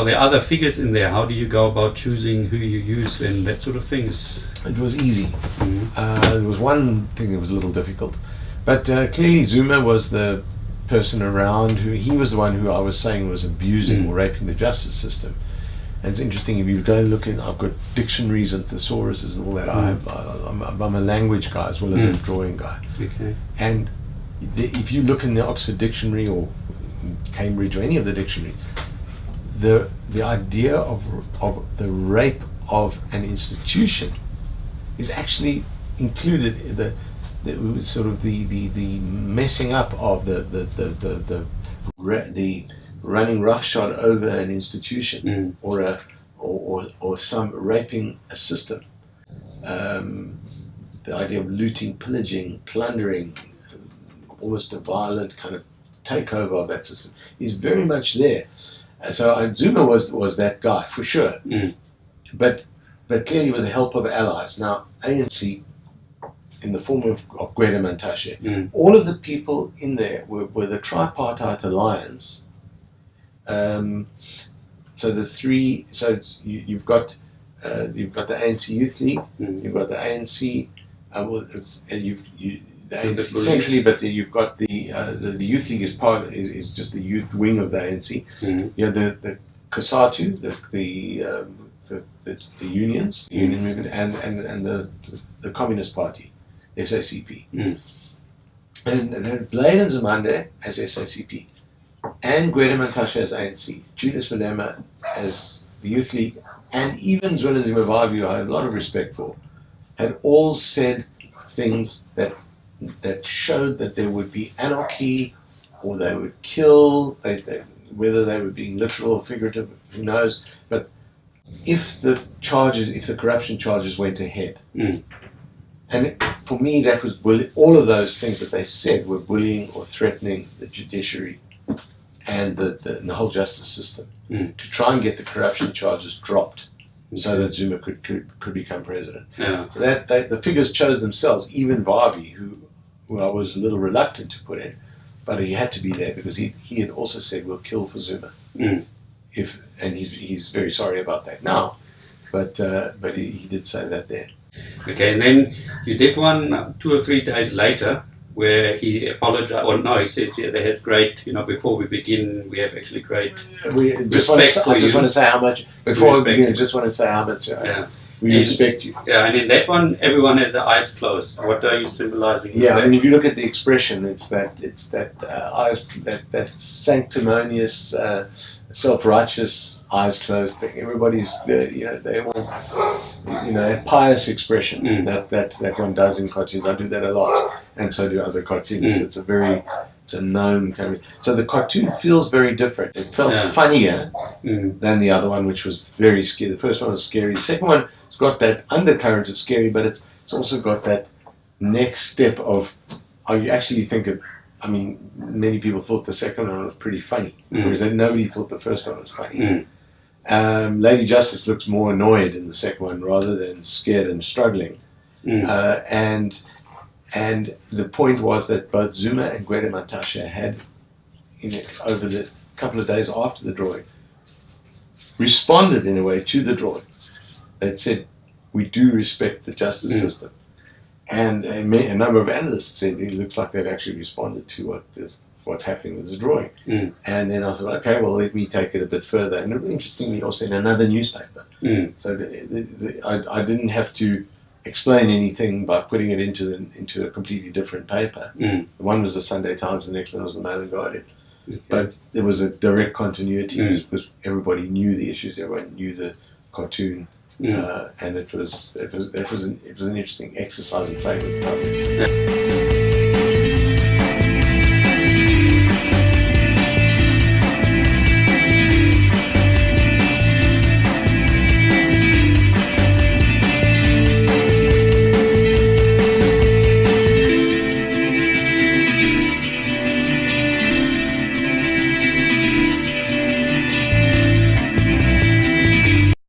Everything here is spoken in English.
are there other figures in there? How do you go about choosing who you use and that sort of things? It was easy. There was one thing that was a little difficult, but clearly Zuma was the person around who, he was the one who I was saying was abusing or raping the justice system. And it's interesting, if you go and look in, I've got dictionaries and thesauruses and all that. I'm a language guy as well as a drawing guy. Okay. And if you look in the Oxford Dictionary or Cambridge or any of the dictionary, the idea of the rape of an institution is actually included. The sort of the messing up of the running roughshod over an institution or some raping a system. The idea of looting, pillaging, plundering, almost a violent kind of takeover of that system is very much there. So Zuma was that guy for sure, but clearly with the help of allies. Now ANC, in the form of Gwede Mantashe, all of the people in there were the tripartite alliance. So the three. So you've got the ANC Youth League, you've got the ANC, the ANC centrally, but you've got the Youth League is just the youth wing of the ANC. You have the COSATU, the unions, the union movement, and the Communist Party, SACP. And then Blade and Zamande as SACP, and Gwede Mantashe as ANC, Julius Malema as the Youth League, and even Zwelinzima Vavi, who I had a lot of respect for, had all said things that showed that there would be anarchy, or they would kill, whether they were being literal or figurative, who knows, but if the corruption charges went ahead. And for me, that was all of those things that they said were bullying or threatening the judiciary and the whole justice system to try and get the corruption charges dropped so that Zuma could become president. So the figures chose themselves, even Vavi, who I was a little reluctant to put in, but he had to be there because he had also said, we'll kill for Zuma. And he's very sorry about that now, but he did say that there. Okay, and then you did one 2 or 3 days later where he apologized, or no, he says here there has great, before we begin, we have actually great respect for you. I just want to say how much, before we begin, I just want to say how much we respect you. Yeah, and in that one, everyone has their eyes closed. What are you symbolizing? Yeah, I mean, if you look at the expression, it's that sanctimonious, self-righteous, eyes closed thing. Everybody's, they all, that pious expression that one does in cartoons. I do that a lot, and so do other cartoonists. It's a known kind of. So the cartoon feels very different. It felt funnier than the other one, which was very scary. The first one was scary. The second one has got that undercurrent of scary, but it's also got that next step of, you actually think it. I mean, many people thought the second one was pretty funny, whereas nobody thought the first one was funny. Lady Justice looks more annoyed in the second one rather than scared and struggling. And the point was that both Zuma and Gwede Mantashe had, over the couple of days after the drawing, responded in a way to the drawing. They said, we do respect the justice system. And a number of analysts said it looks like they've actually responded to what's happening with the drawing. And then I thought, okay, well, let me take it a bit further. And interestingly, also in another newspaper. So I didn't have to explain anything by putting it into a completely different paper. One was the Sunday Times, the next one was the Mail and Guardian. But there was a direct continuity because everybody knew the issues, everyone knew the cartoon. And it was an interesting exercise in playing with the public.